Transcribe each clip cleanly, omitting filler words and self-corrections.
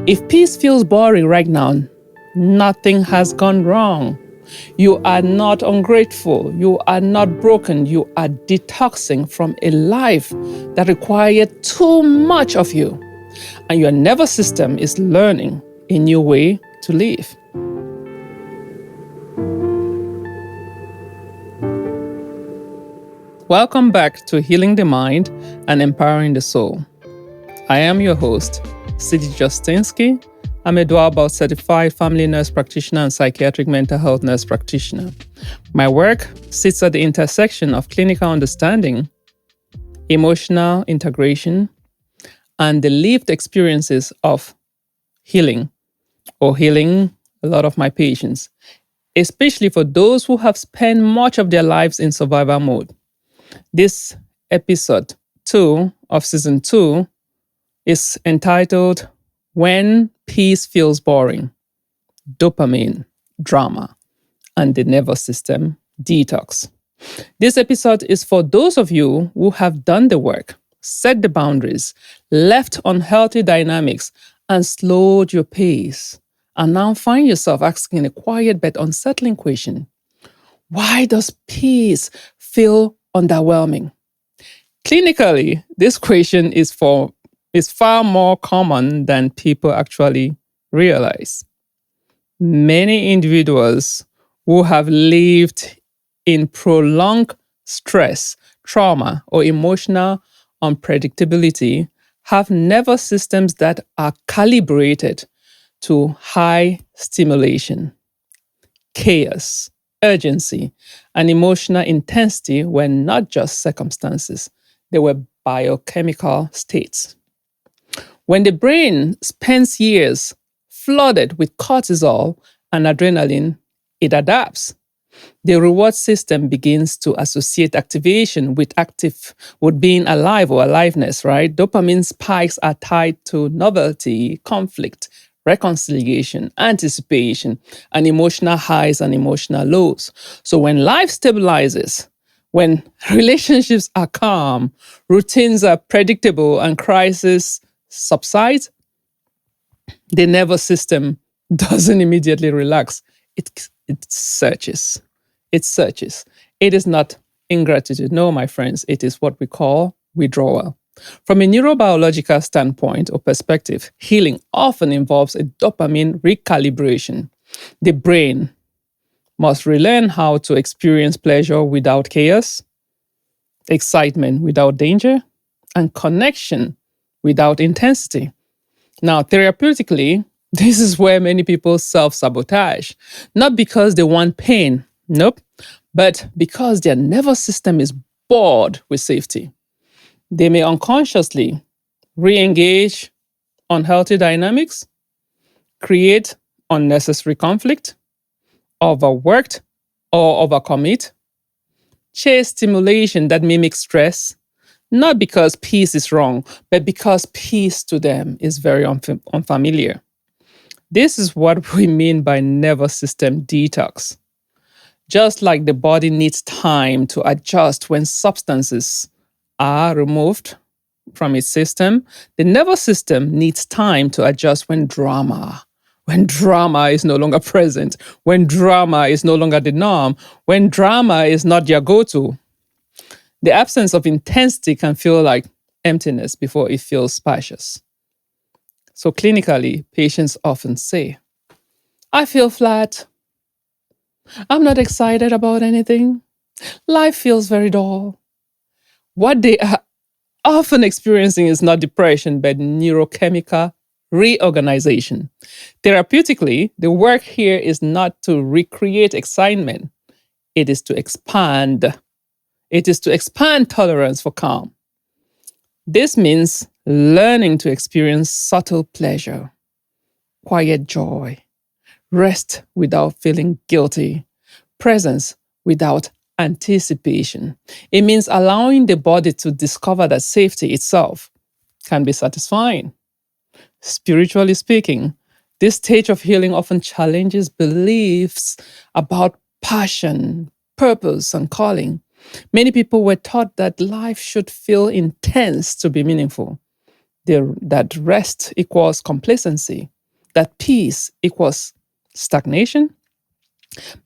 If peace feels boring right now, nothing has gone wrong. You are not ungrateful. You are not broken. You are detoxing from a life that required too much of you. And your nervous system is learning a new way to live. Welcome back to Healing the Mind and Empowering the Soul. I am your host, Sidi Justinsky. I'm a dual board certified family nurse practitioner and psychiatric mental health nurse practitioner. My work sits at the intersection of clinical understanding, emotional integration, and the lived experiences of healing a lot of my patients, especially for those who have spent much of their lives in survival mode. This episode 2 of season 2 is entitled When Peace Feels Boring, Dopamine, Drama, and the Nervous System Detox. This episode is for those of you who have done the work, set the boundaries, left unhealthy dynamics, and slowed your pace, and now find yourself asking a quiet but unsettling question. Why does peace feel underwhelming? Clinically, this question is far more common than people actually realize. Many individuals who have lived in prolonged stress, trauma, or emotional unpredictability have nervous systems that are calibrated to high stimulation, chaos, urgency, and emotional intensity were not just circumstances, they were biochemical states. When the brain spends years flooded with cortisol and adrenaline, it adapts. The reward system begins to associate activation with being alive or aliveness, right? Dopamine spikes are tied to novelty, conflict, reconciliation, anticipation, and emotional highs and emotional lows. So when life stabilizes, when relationships are calm, routines are predictable, and crisis subsides, the nervous system doesn't immediately relax. It searches. It searches. It is not ingratitude. No, my friends, it is what we call withdrawal. From a neurobiological standpoint or perspective, healing often involves a dopamine recalibration. The brain must relearn how to experience pleasure without chaos, excitement without danger, and connection without intensity. Now, therapeutically, this is where many people self-sabotage, not because they want pain, nope, but because their nervous system is bored with safety. They may unconsciously re-engage unhealthy dynamics, create unnecessary conflict, overworked or overcommit, chase stimulation that mimics stress, not because peace is wrong, but because peace to them is very unfamiliar. This is what we mean by nervous system detox. Just like the body needs time to adjust when substances are removed from its system, the nervous system needs time to adjust when drama is no longer present, when drama is no longer the norm, when drama is not your go-to. The absence of intensity can feel like emptiness before it feels spacious. So clinically, patients often say, I feel flat. I'm not excited about anything. Life feels very dull. What they are often experiencing is not depression, but neurochemical reorganization. Therapeutically, the work here is not to recreate excitement. It is to expand. It is to expand tolerance for calm. This means learning to experience subtle pleasure, quiet joy, rest without feeling guilty, presence without anticipation. It means allowing the body to discover that safety itself can be satisfying. Spiritually speaking, this stage of healing often challenges beliefs about passion, purpose, and calling. Many people were taught that life should feel intense to be meaningful. that rest equals complacency, that peace equals stagnation.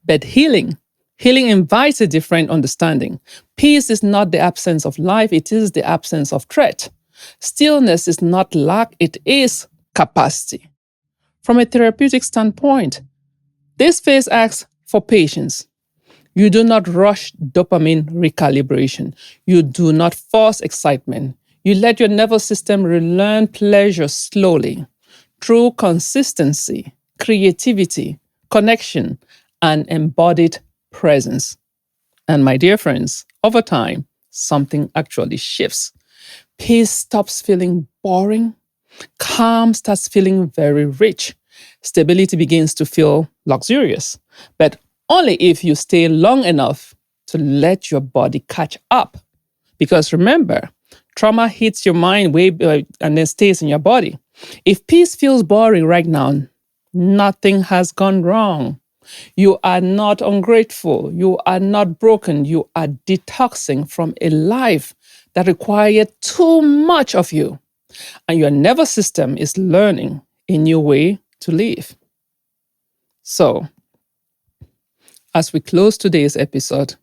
But healing invites a different understanding. Peace is not the absence of life, it is the absence of threat. Stillness is not lack, it is capacity. From a therapeutic standpoint, this phase asks for patience. You do not rush dopamine recalibration. You do not force excitement. You let your nervous system relearn pleasure slowly through consistency, creativity, connection, and embodied presence. And my dear friends, over time, something actually shifts. Peace stops feeling boring. Calm starts feeling very rich. Stability begins to feel luxurious, but only if you stay long enough to let your body catch up. Because remember, trauma hits your mind and then stays in your body. If peace feels boring right now, nothing has gone wrong. You are not ungrateful. You are not broken. You are detoxing from a life that required too much of you. And your nervous system is learning a new way to live. So, as we close today's episode,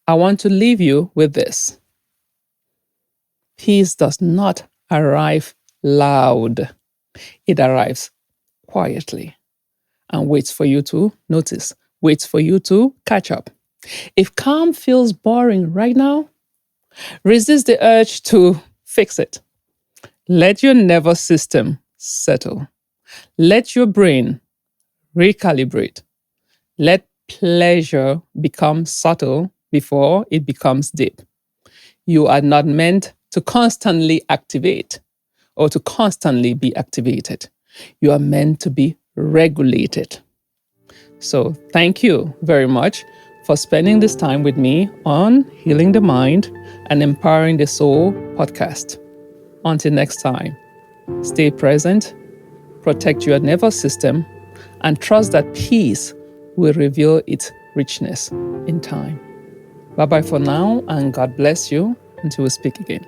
I want to leave you with this. Peace does not arrive loud. It arrives quietly and waits for you to notice, waits for you to catch up. If calm feels boring right now, resist the urge to fix it. Let your nervous system settle. Let your brain recalibrate. Let pleasure become subtle before it becomes deep. You are not meant to constantly activate or to constantly be activated. You are meant to be regulated. So thank you very much for spending this time with me on Healing the Mind and Empowering the Soul podcast. Until next time, stay present, protect your nervous system, and trust that peace will reveal its richness in time. Bye-bye for now, and God bless you until we speak again.